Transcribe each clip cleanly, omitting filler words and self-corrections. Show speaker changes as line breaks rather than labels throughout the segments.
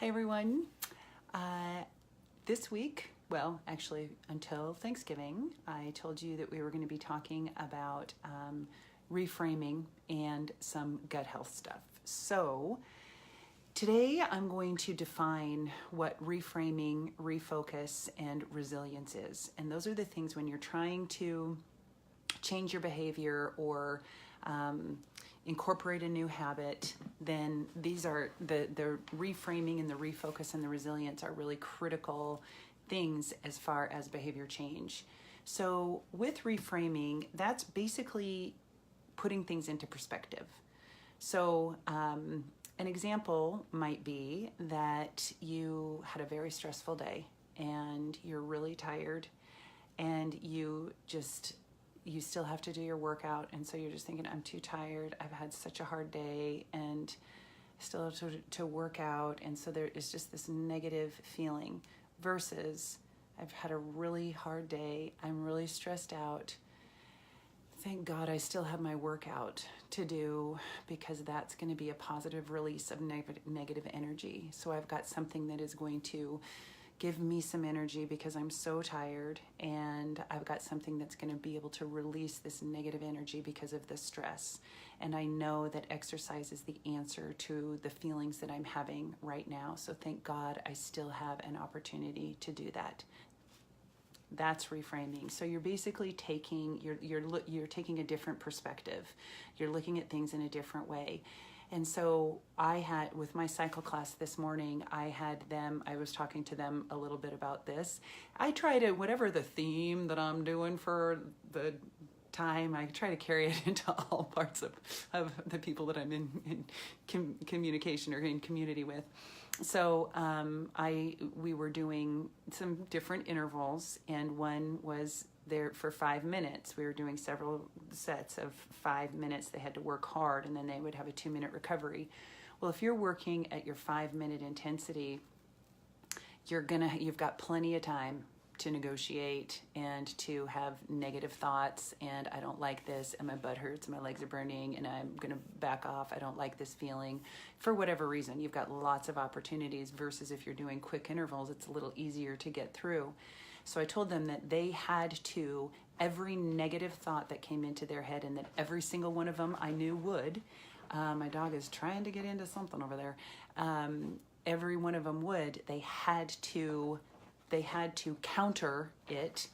Hi everyone. This week, well, actually until Thanksgiving, I told you that we were going to be talking about reframing and some gut health stuff. So today I'm going to define what reframing, refocus, and resilience is. And those are the things when you're trying to change your behavior or incorporate a new habit, then these are the reframing and the refocus and the resilience are really critical things as far as behavior change. So with reframing, that's basically putting things into perspective. So an example might be that you had a very stressful day and you're really tired and you still have to do your workout, and so you're just thinking, I'm too tired, I've had such a hard day and still have to work out, and so there is just this negative feeling versus I've had a really hard day, I'm really stressed out, thank God I still have my workout to do because that's going to be a positive release of negative energy. So I've got something that is going to give me some energy because I'm so tired, and I've got something that's going to be able to release this negative energy because of the stress. And I know that exercise is the answer to the feelings that I'm having right now. So thank God I still have an opportunity to do that. That's reframing. So you're basically taking you're taking a different perspective. You're looking at things in a different way. And so I had, with my cycle class this morning, I was talking to them a little bit about this. I try to, whatever the theme that I'm doing for the time, I try to carry it into all parts of the people that I'm in communication or in community with. So we were doing some different intervals, and one was there for 5 minutes. We were doing several sets of 5 minutes. They had to work hard, and then they would have a 2-minute recovery. Well, if you're working at your 5-minute intensity, you've got plenty of time to negotiate and to have negative thoughts, and I don't like this, and my butt hurts, and my legs are burning, and I'm gonna back off, I don't like this feeling. For whatever reason, you've got lots of opportunities versus if you're doing quick intervals, it's a little easier to get through. So I told them that they had to, every negative thought that came into their head, and that every single one of them I knew would, my dog is trying to get into something over there, every one of them would, they had to counter it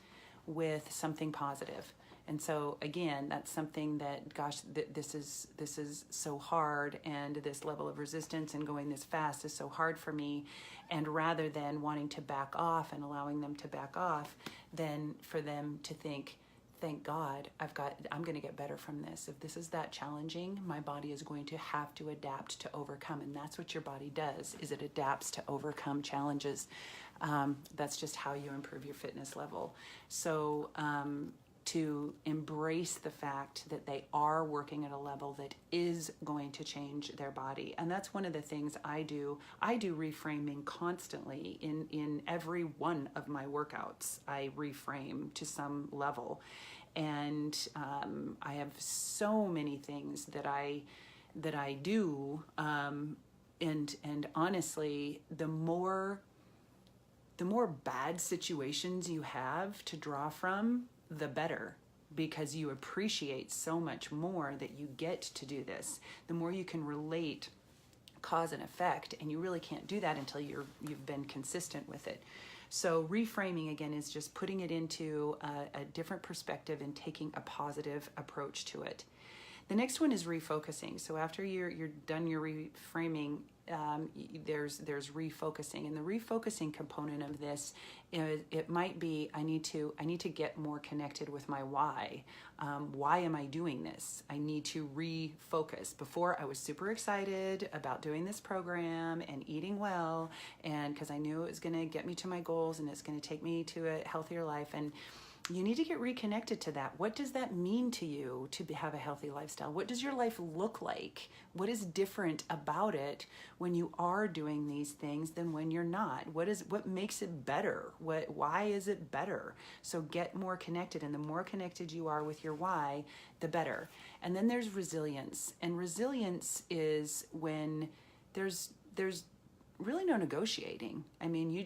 with something positive. And so again, that's something that, gosh, this is so hard, and this level of resistance and going this fast is so hard for me. And rather than wanting to back off and allowing them to back off, then for them to think, thank God, I'm going to get better from this. If this is that challenging, my body is going to have to adapt to overcome. And that's what your body does, is it adapts to overcome challenges. That's just how you improve your fitness level. So to embrace the fact that they are working at a level that is going to change their body. And that's one of the things I do. I do reframing constantly in every one of my workouts. I reframe to some level. And I have so many things that I do. And honestly, the more bad situations you have to draw from, the better, because you appreciate so much more that you get to do this. The more you can relate cause and effect, and you really can't do that until you've been consistent with it. So reframing, again, is just putting it into a different perspective and taking a positive approach to it. The next one is refocusing. So after you're done your reframing, there's refocusing, and the refocusing component of this, it might be I need to get more connected with my why. Why am I doing this? I need to refocus. Before, I was super excited about doing this program and eating well, and because I knew it was going to get me to my goals and it's going to take me to a healthier life. And you need to get reconnected to that. What does that mean to you to have a healthy lifestyle? What does your life look like? What is different about it when you are doing these things than when you're not? What makes it better? Why is it better? So get more connected, and the more connected you are with your why, the better. And then there's resilience. And resilience is when there's really no negotiating. I mean, you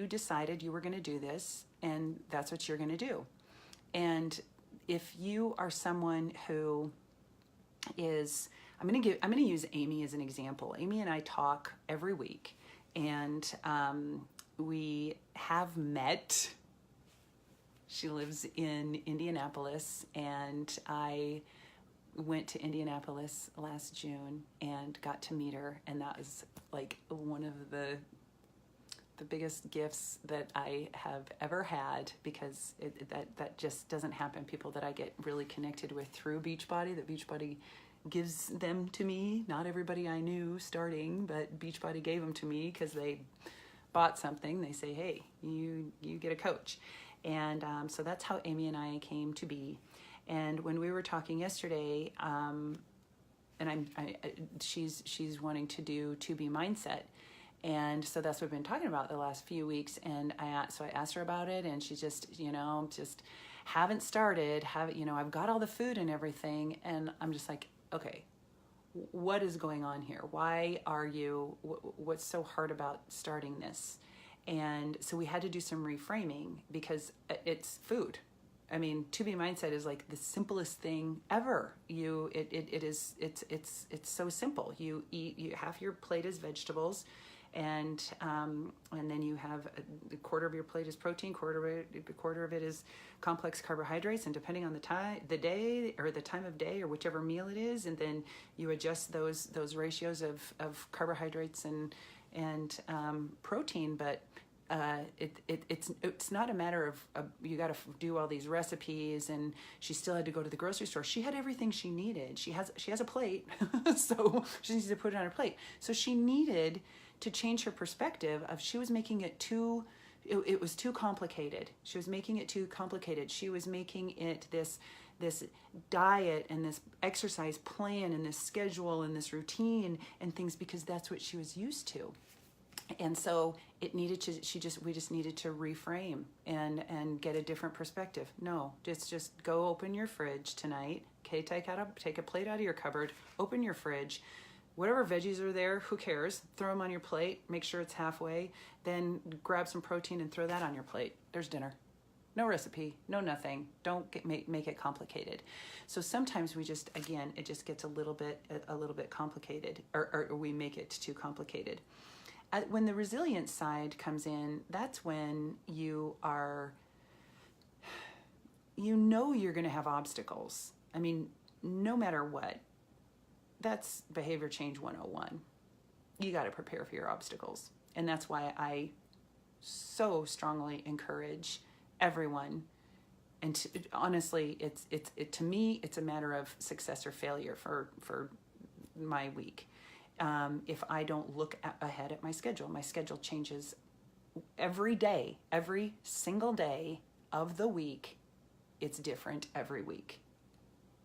decided you were going to do this, and that's what you're going to do. And if you are someone who is, I'm going to use Amy as an example. Amy and I talk every week, and we have met. She lives in Indianapolis, and I went to Indianapolis last June and got to meet her, and that was like one of the biggest gifts that I have ever had, because that just doesn't happen. People that I get really connected with through Beachbody, that Beachbody gives them to me. Not everybody I knew starting, but Beachbody gave them to me because they bought something. They say, hey, you get a coach. And so that's how Amy and I came to be. And when we were talking yesterday, and she's wanting to do 2B mindset, and so that's what we've been talking about the last few weeks. And I asked her about it, and she just haven't started. I've got all the food and everything, and I'm just like, okay, what is going on here? Why are you? What's so hard about starting this? And so we had to do some reframing, because it's food. I mean, 2B mindset is like the simplest thing ever. It's so simple. You eat, half your plate is vegetables, and then you have a quarter of your plate is protein, quarter of it is complex carbohydrates, and depending on the day or the time of day or whichever meal it is, and then you adjust those ratios of carbohydrates and protein. But it's not a matter of you got to do all these recipes, and she still had to go to the grocery store. She had everything she needed. She has a plate, so she needs to put it on her plate. So she needed to change her perspective of, she was making it it was too complicated. She was making it too complicated. She was making it this diet and this exercise plan and this schedule and this routine and things, because that's what she was used to. And so we just needed to reframe and get a different perspective. No, just go open your fridge tonight. Okay, take a plate out of your cupboard, open your fridge. Whatever veggies are there, who cares? Throw them on your plate, make sure it's halfway, then grab some protein and throw that on your plate. There's dinner. No recipe, no nothing. Don't make it complicated. So sometimes it just gets a little bit complicated, or we make it too complicated. When the resilience side comes in, that's when you're going to have obstacles. I mean, no matter what. That's behavior change 101. You got to prepare for your obstacles. And that's why I so strongly encourage everyone. And honestly, to me, it's a matter of success or failure for my week. If I don't look ahead at my schedule changes every day, every single day of the week. It's different every week.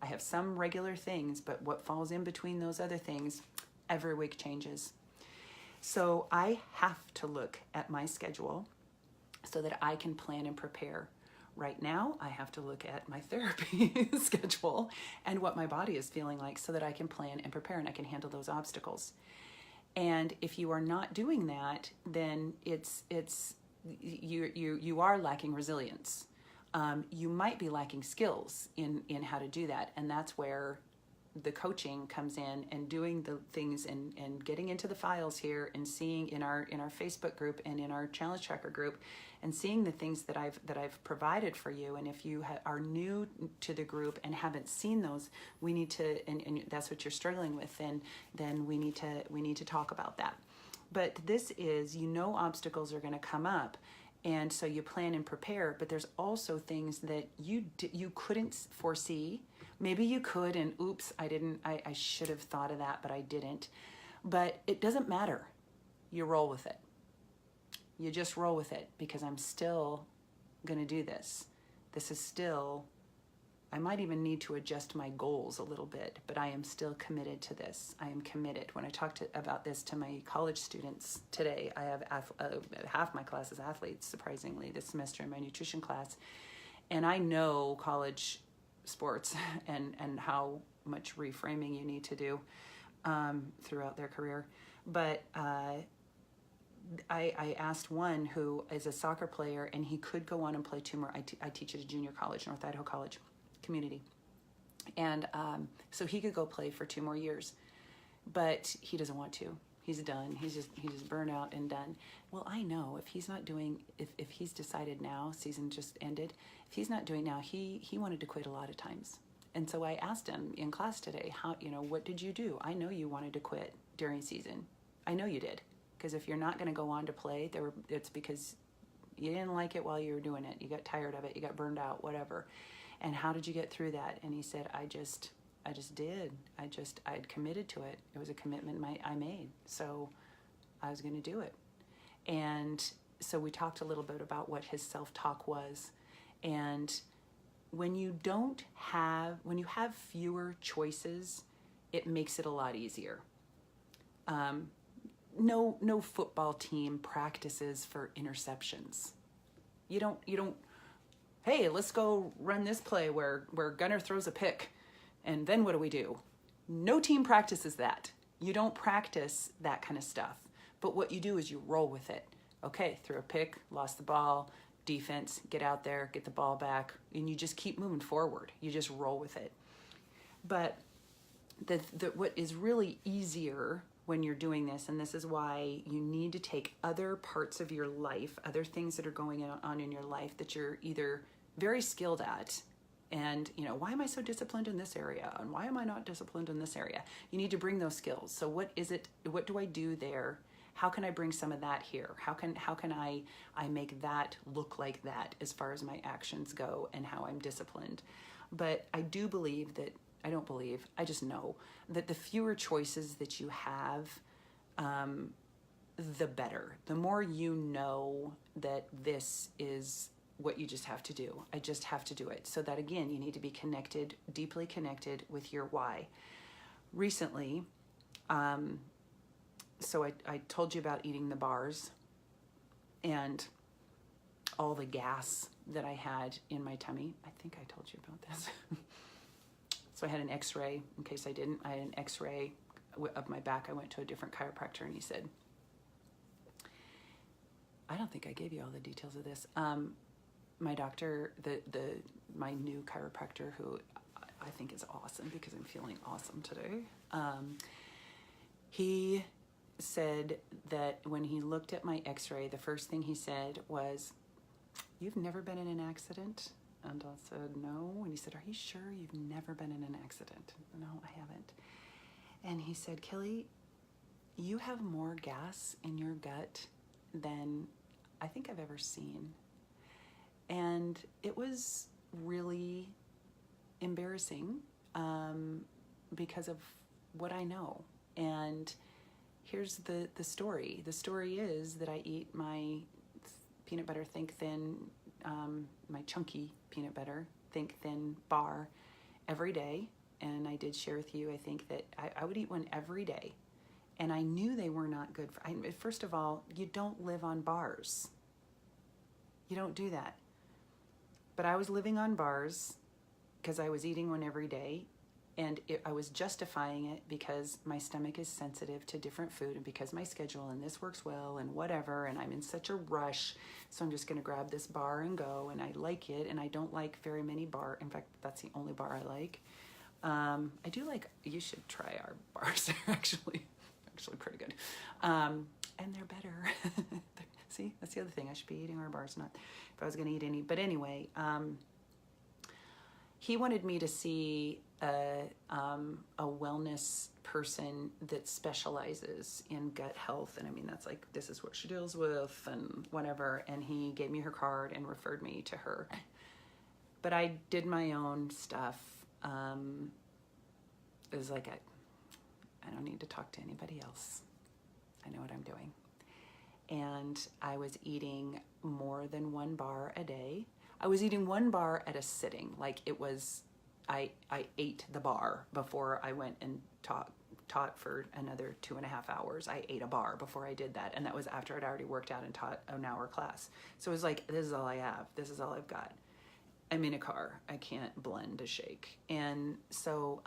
I have some regular things, but what falls in between those other things, every week changes. So I have to look at my schedule so that I can plan and prepare. Right now, I have to look at my therapy schedule and what my body is feeling like so that I can plan and prepare and I can handle those obstacles. And if you are not doing that, then you are lacking resilience. You might be lacking skills in how to do that. And that's where the coaching comes in, and doing the things and getting into the files here and seeing in our Facebook group and in our challenge tracker group and seeing the things that I've provided for you. And if you are new to the group and haven't seen those, we need to, and that's what you're struggling with, then we need to talk about that. But this is, obstacles are going to come up. And so you plan and prepare, but there's also things that you couldn't foresee. Maybe you could, and oops, I should have thought of that, but I didn't. But it doesn't matter. You roll with it. You just roll with it, because I'm still going to do this. This is still, I might even need to adjust my goals a little bit, but I am still committed to this. I am committed. When I talked about this to my college students today, I have half my class is athletes, surprisingly, this semester in my nutrition class. And I know college sports and how much reframing you need to do throughout their career. But I asked one who is a soccer player, and he could go on and play 2 more. I teach at a junior college, North Idaho College community. And so he could go play for 2 more years, but he doesn't want to. He's done. He's just burned out and done. Well, I know if he's not doing, if he's decided now, season just ended, if he's not doing now, he wanted to quit a lot of times. And so I asked him in class today, how, what did you do? I know you wanted to quit during season. I know you did. Because if you're not going to go on to play, it's because you didn't like it while you were doing it. You got tired of it. You got burned out, whatever. And how did you get through that? And he said, I just did. I'd committed to it. It was a commitment I made. So I was going to do it. And so we talked a little bit about what his self-talk was. And when you have fewer choices, it makes it a lot easier. No football team practices for interceptions. You don't, hey, let's go run this play where Gunner throws a pick. And then what do? No team practices that. You don't practice that kind of stuff. But what you do is you roll with it. Okay, threw a pick, lost the ball, defense, get out there, get the ball back, and you just keep moving forward. You just roll with it. But what is really easier when you're doing this, and this is why you need to take other parts of your life, other things that are going on in your life that you're either very skilled at, and why am I so disciplined in this area, and why am I not disciplined in this area? You need to bring those skills. So what is it? What do I do there? How can I bring some of that here? How can I make that look like that as far as my actions go and how I'm disciplined? But I do believe that, I don't believe, I just know that the fewer choices that you have, the better. The more you know that this is what you just have to do. I just have to do it. So that, again, you need to be connected, deeply connected with your why. Recently, so I told you about eating the bars and all the gas that I had in my tummy. I think I told you about this. So I had an x-ray. In case I didn't, I had an x-ray of my back. I went to a different chiropractor, and he said, I don't think I gave you all the details of this. My doctor, my new chiropractor, who I think is awesome because I'm feeling awesome today, he said that when he looked at my x-ray, the first thing he said was, "You've never been in an accident?" And I said, "No." And he said, "Are you sure you've never been in an accident?" "No, I haven't." And he said, "Kelly, you have more gas in your gut than I think I've ever seen." And it was really embarrassing because of what I know. And here's the story. The story is that I eat my peanut butter Think Thin, my chunky peanut butter Think Thin bar every day. And I did share with you, I think that I would eat one every day. And I knew they were not good for, first of all, you don't live on bars. You don't do that. But I was living on bars because I was eating one every day, and I was justifying it because my stomach is sensitive to different food, and because my schedule and this works well and whatever, and I'm in such a rush, so I'm just going to grab this bar and go, and I like it, and I don't like very many bars. In fact, that's the only bar I like. I do like, you should try our bars. They're actually pretty good. And they're better. See, that's the other thing. I should be eating our bars, not if I was going to eat any. But anyway, he wanted me to see a wellness person that specializes in gut health. And I mean, that's like, this is what she deals with and whatever. And he gave me her card and referred me to her. But I did my own stuff. It was like, I don't need to talk to anybody else. I know what I'm doing. And I was eating more than one bar a day. I was eating one bar at a sitting. Like it was, I ate the bar before I went and taught for another 2.5 hours. I ate a bar before I did that. And that was after I'd already worked out and taught an hour class. So it was like, this is all I have. This is all I've got. I'm in a car. I can't blend a shake. And so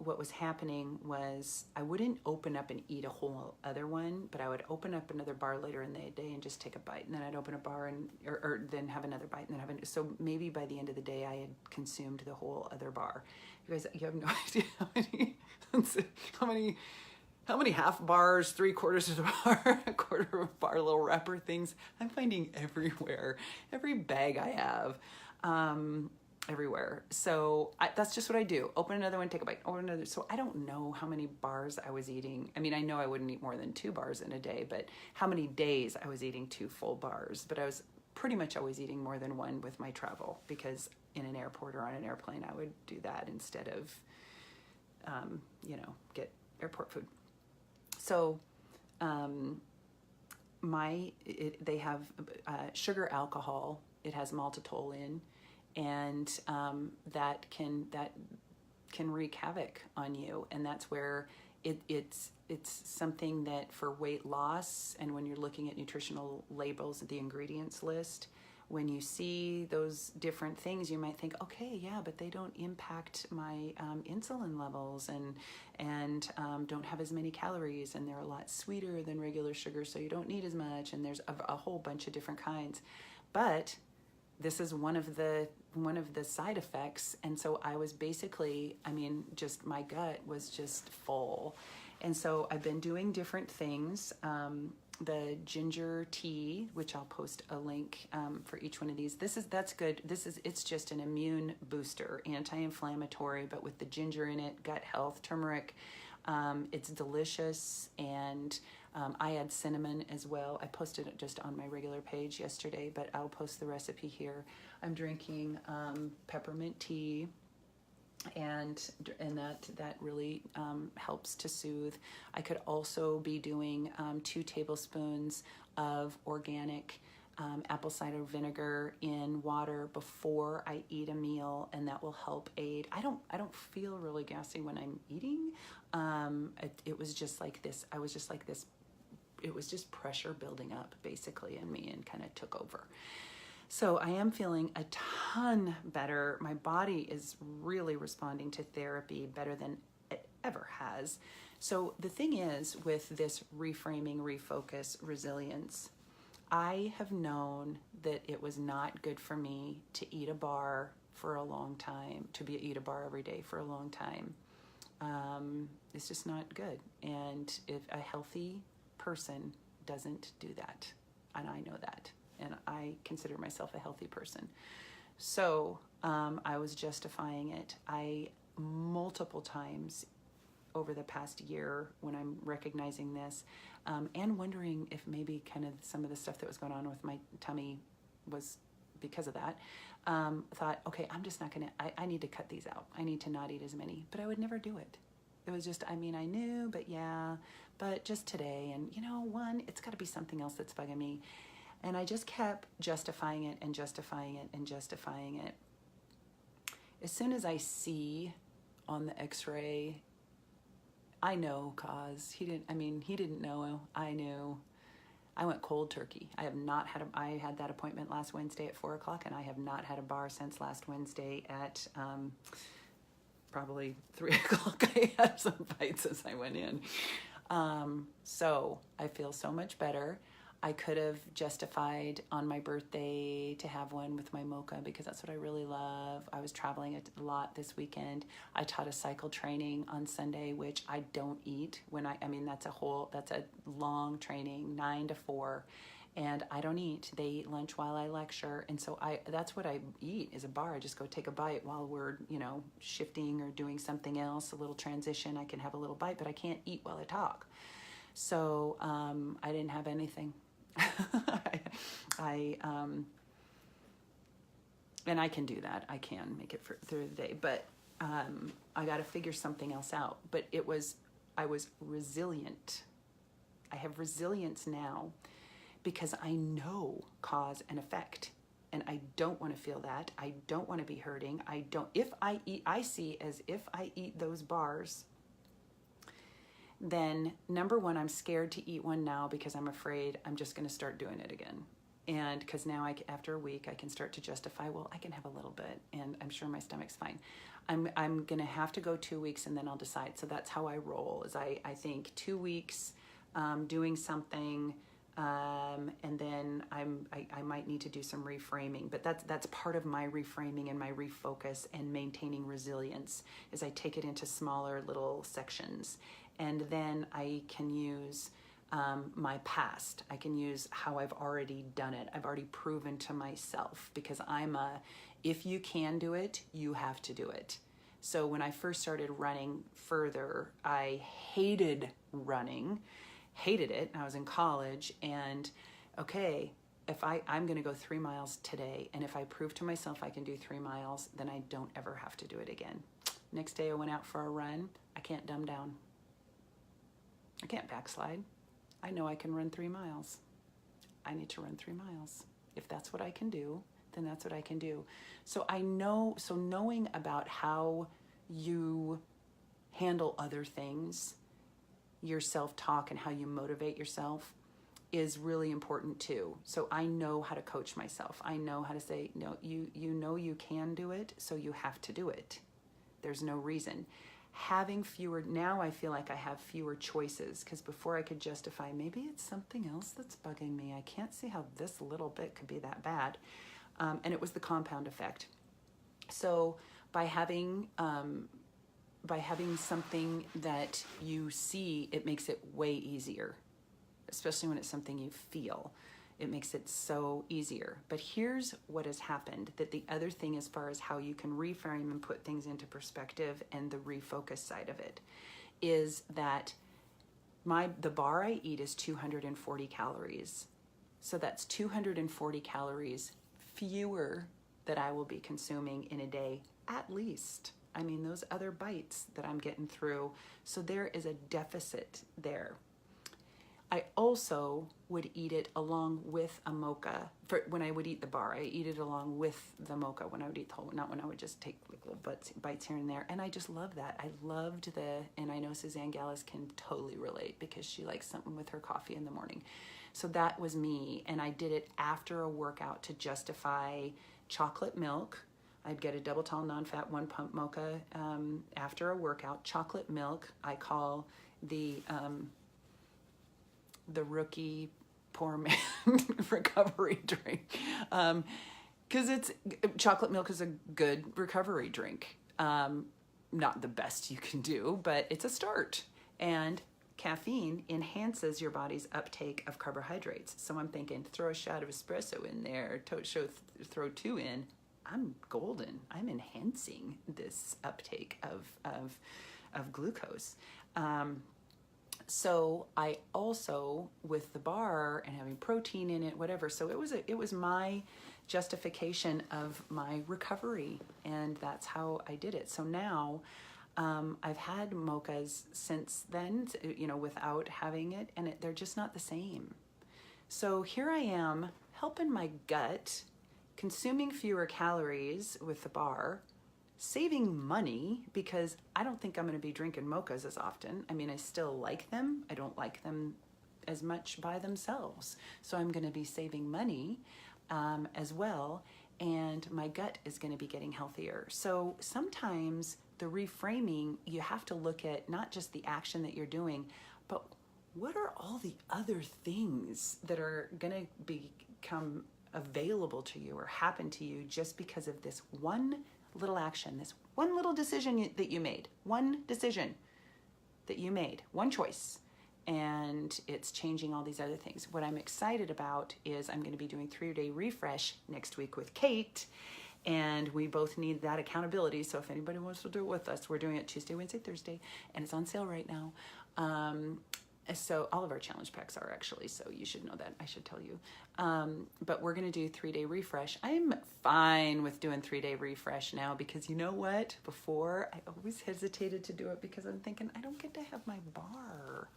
what was happening was I wouldn't open up and eat a whole other one, but I would open up another bar later in the day and just take a bite, and then I'd open a bar or then have another bite, and then so maybe by the end of the day I had consumed the whole other bar. You guys, you have no idea how many half bars, 3/4 of a bar, a quarter of a bar, little wrapper things I'm finding everywhere, every bag I have. Everywhere. So that's just what I do. Open another one, take a bite, open another. So I don't know how many bars I was eating. I mean, I know I wouldn't eat more than 2 bars in a day, but how many days I was eating 2 full bars. But I was pretty much always eating more than one with my travel, because in an airport or on an airplane, I would do that instead of, get airport food. So they have sugar alcohol. It has maltitol in. And that can wreak havoc on you, and that's where it's something that for weight loss, and when you're looking at nutritional labels, the ingredients list, when you see those different things, you might think, okay, yeah, but they don't impact my insulin levels, and don't have as many calories, and they're a lot sweeter than regular sugar, so you don't need as much, and there's a whole bunch of different kinds, but this is one of the side effects. And so I was basically, just my gut was just full. And so I've been doing different things. The ginger tea, which I'll post a link for each one of these. That's good. It's just an immune booster, anti-inflammatory, but with the ginger in it, gut health, turmeric. It's delicious, and I add cinnamon as well. I posted it just on my regular page yesterday, but I'll post the recipe here. I'm drinking peppermint tea, and that really helps to soothe. I could also be doing 2 tablespoons of organic apple cider vinegar in water before I eat a meal, and that will help aid. I don't feel really gassy when I'm eating. It was just like this. I was just like this. It was just pressure building up basically in me and kind of took over. So I am feeling a ton better. My body is really responding to therapy better than it ever has. So the thing is, with this reframing, refocus, resilience, I have known that it was not good for me to eat a bar for a long time, eat a bar every day for a long time. It's just not good. And if a healthy person doesn't do that, and I know that, and I consider myself a healthy person. So I was justifying it. Multiple times over the past year, when I'm recognizing this, and wondering if maybe kind of some of the stuff that was going on with my tummy was because of that, thought, okay, I'm just not gonna, I need to cut these out. I need to not eat as many, but I would never do it. It was just, I knew, but just today, and it's gotta be something else that's bugging me. And I just kept justifying it and justifying it and justifying it. As soon as I see on the x-ray, I know, cause he didn't know, I knew. I went cold turkey. I had that appointment last Wednesday at 4:00, and I have not had a bar since last Wednesday at probably 3:00. I had some bites as I went in. So I feel so much better. I could have justified on my birthday to have one with my mocha, because that's what I really love. I was traveling a lot this weekend. I taught a cycle training on Sunday, which I don't eat when that's a long training, 9 to 4. And I don't eat. They eat lunch while I lecture. And so that's what I eat, is a bar. I just go take a bite while we're, shifting or doing something else, a little transition. I can have a little bite, but I can't eat while I talk. So I didn't have anything. And I can do that. I can make it through the day, but I got to figure something else out. But I was resilient. I have resilience now because I know cause and effect, and I don't want to feel that. I don't want to be hurting. I see as if I eat those bars, then number one, I'm scared to eat one now because I'm afraid I'm just going to start doing it again. And because now after a week, I can start to justify, well, I can have a little bit and I'm sure my stomach's fine. I'm going to have to go 2 weeks and then I'll decide. So that's how I roll, is I think 2 weeks doing something, and then I might need to do some reframing, but that's part of my reframing and my refocus and maintaining resilience, is I take it into smaller little sections, and then I can use my past. I can use how I've already done it. I've already proven to myself, because if you can do it, you have to do it. So when I first started running further, I hated running, hated it. I was in college, and okay, if I'm going to go 3 miles today, and if I prove to myself I can do 3 miles, then I don't ever have to do it again. Next day I went out for a run. I can't dumb down. I can't backslide. I know I can run 3 miles. I need to run 3 miles. If that's what I can do, then that's what I can do. So knowing about how you handle other things, your self-talk and how you motivate yourself, is really important too. So I know how to coach myself. I know how to say, no, you know you can do it, so you have to do it. There's no reason. Having fewer, now I feel like I have fewer choices, because before I could justify, maybe it's something else that's bugging me. I can't see how this little bit could be that bad. And it was the compound effect. So by having something that you see, it makes it way easier, especially when it's something you feel. It makes it so easier. But here's what has happened, that the other thing, as far as how you can reframe and put things into perspective, and the refocus side of it, is that the bar I eat is 240 calories. So that's 240 calories fewer that I will be consuming in a day, at least. I mean, those other bites that I'm getting through. So there is a deficit there. I also would eat it along with a mocha. When I would eat the bar, I eat it along with the mocha when I would eat the whole, not when I would just take like little bites here and there. And I just love that. I loved and I know Suzanne Gallis can totally relate, because she likes something with her coffee in the morning. So that was me. And I did it after a workout to justify chocolate milk. I'd get a double tall non-fat 1 pump mocha after a workout. Chocolate milk, I call the rookie poor man recovery drink, because chocolate milk is a good recovery drink. Not the best you can do, but it's a start. And caffeine enhances your body's uptake of carbohydrates. So I'm thinking, throw a shot of espresso in there, throw 2 in. I'm golden. I'm enhancing this uptake of glucose. So I also, with the bar and having protein in it, whatever. So it was my justification of my recovery, and that's how I did it. So now I've had mochas since then, without having it, and they're just not the same. So here I am helping my gut, consuming fewer calories with the bar, saving money, because I don't think I'm going to be drinking mochas as often. I mean, I still like them. I don't like them as much by themselves. So I'm going to be saving money as well, and my gut is going to be getting healthier. So sometimes the reframing, you have to look at not just the action that you're doing, but what are all the other things that are going to become available to you or happen to you just because of this one little action, this one little decision that you made, one choice, and it's changing all these other things. What I'm excited about is I'm going to be doing 3-day refresh next week with Kate, and we both need that accountability. So if anybody wants to do it with us, we're doing it Tuesday, Wednesday, Thursday, and it's on sale right now. So all of our challenge packs are actually, so you should know that. I should tell you. But we're going to do 3-day refresh. I'm fine with doing 3-day refresh now, because you know what? Before, I always hesitated to do it because I'm thinking, I don't get to have my bar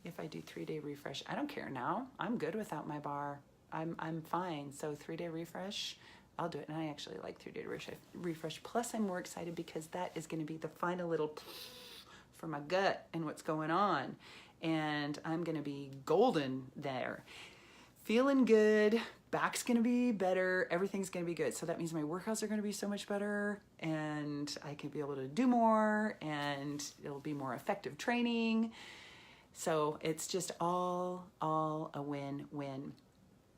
if I do 3-day refresh. I don't care now. I'm good without my bar. I'm fine. So 3-day refresh, I'll do it. And I actually like 3-day refresh. Plus, I'm more excited because that is going to be the final little for my gut and what's going on. And I'm going to be golden there. Feeling good, back's going to be better. Everything's going to be good. So that means my workouts are going to be so much better, and I can be able to do more, and it'll be more effective training. So it's just all a win-win.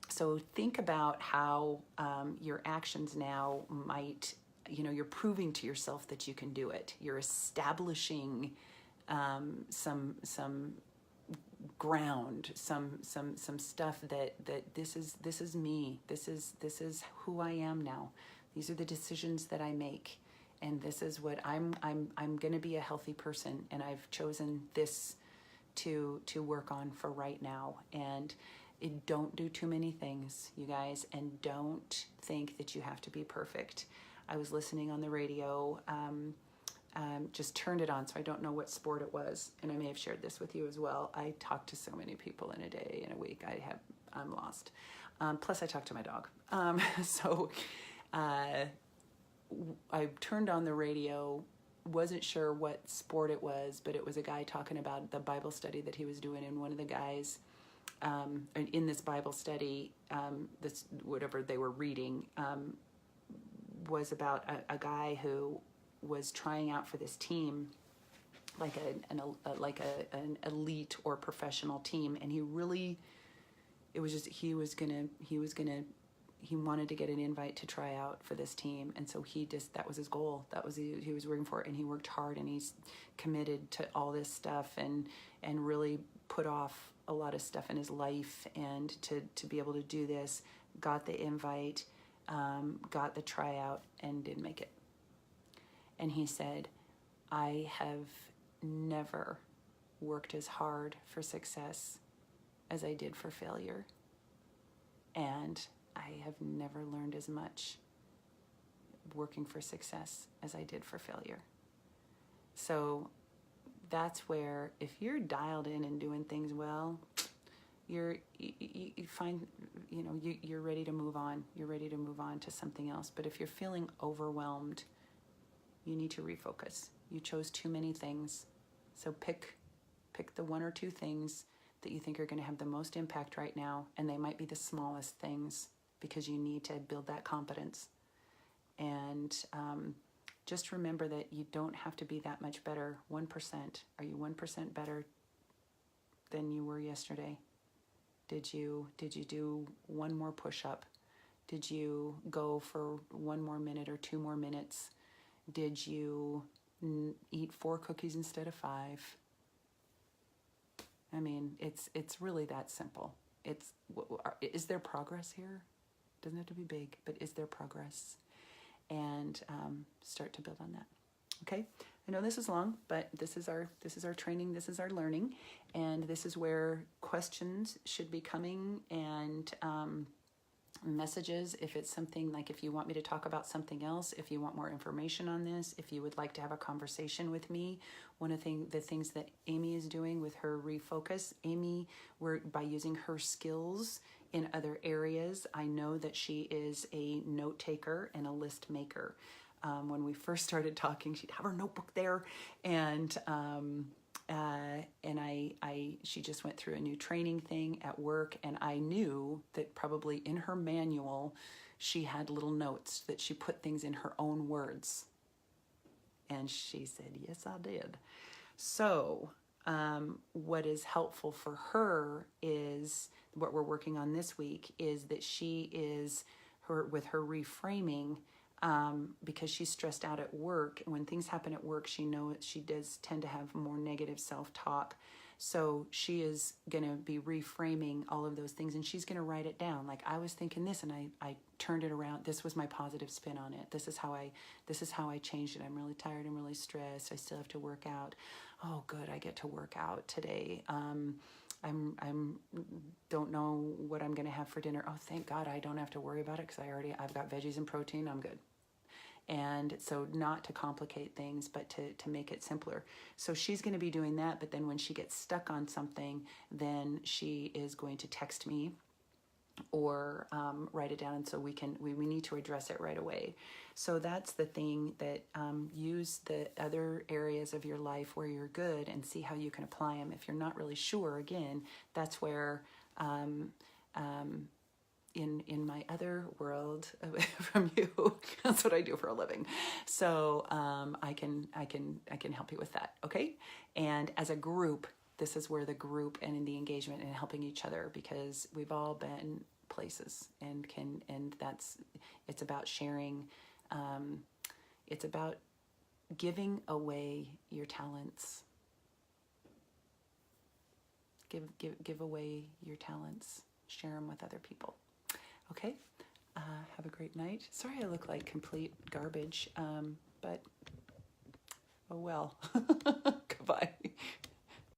So think about how your actions now might, you're proving to yourself that you can do it. You're establishing some ground, some stuff that this is me. This is who I am now. These are the decisions that I make, and this is what I'm going to be a healthy person, and I've chosen this to work on for right now. And don't do too many things, you guys, and don't think that you have to be perfect. I was listening on the radio, just turned it on, so I don't know what sport it was, and I may have shared this with you as well. I talk to so many people in a day, in a week. I'm lost. Plus I talk to my dog. I turned on the radio, wasn't sure what sport it was, but it was a guy talking about the Bible study that he was doing, and one of the guys in this Bible study, this whatever they were reading, was about a guy who was trying out for this team, like an elite or professional team, and he wanted to get an invite to try out for this team, and so that was his goal. That was he was working for it, and he worked hard, and he's committed to all this stuff, and really put off a lot of stuff in his life, and to be able to do this, got the invite, got the tryout, and didn't make it. And he said, I have never worked as hard for success as I did for failure. And I have never learned as much working for success as I did for failure. So that's where, if you're dialed in and doing things well, you find, you're ready to move on. You're ready to move on to something else. But if you're feeling overwhelmed, you need to refocus. You chose too many things. So pick the one or two things that you think are going to have the most impact right now, and they might be the smallest things, because you need to build that confidence. And just remember that you don't have to be that much better. 1%. Are you 1% better than you were yesterday? Did you do one more push-up? Did you go for 1 more minute or 2 more minutes? Did you eat 4 cookies instead of 5? I mean, it's really that simple. Is there progress here? Doesn't have to be big, but is there progress? And start to build on that. Okay, I know this is long, but this is our training, this is our learning, and this is where questions should be coming, and messages if it's something like, if you want me to talk about something else, if you want more information on this, if you would like to have a conversation with me. One of the things that Amy is doing with her refocus, by using her skills in other areas, I know that she is a note taker and a list maker. When we first started talking, she'd have her notebook there, and she just went through a new training thing at work, and I knew that probably in her manual she had little notes that she put things in her own words, and she said, yes, I did. So what is helpful for her is what we're working on this week, is that she is with her reframing, because she's stressed out at work. And when things happen at work, she does tend to have more negative self-talk. So she is going to be reframing all of those things, and she's going to write it down. Like, I was thinking this, and I turned it around. This was my positive spin on it. This is how I changed it. I'm really tired. I'm really stressed. I still have to work out. Oh, good. I get to work out today. I'm don't know what I'm going to have for dinner. Oh, thank God I don't have to worry about it, because I've got veggies and protein. I'm good. And so not to complicate things, but to make it simpler. So she's going to be doing that, but then when she gets stuck on something, then she is going to text me or write it down, and so we need to address it right away. So that's the thing, that use the other areas of your life where you're good and see how you can apply them. If you're not really sure, again, that's where in my other world from you. That's what I do for a living. So I can help you with that. Okay. And as a group, this is where the group and in the engagement and helping each other, because we've all been places and it's about sharing. It's about giving away your talents. Give away your talents. Share them with other people. Okay, have a great night. Sorry I look like complete garbage, but oh well. Goodbye.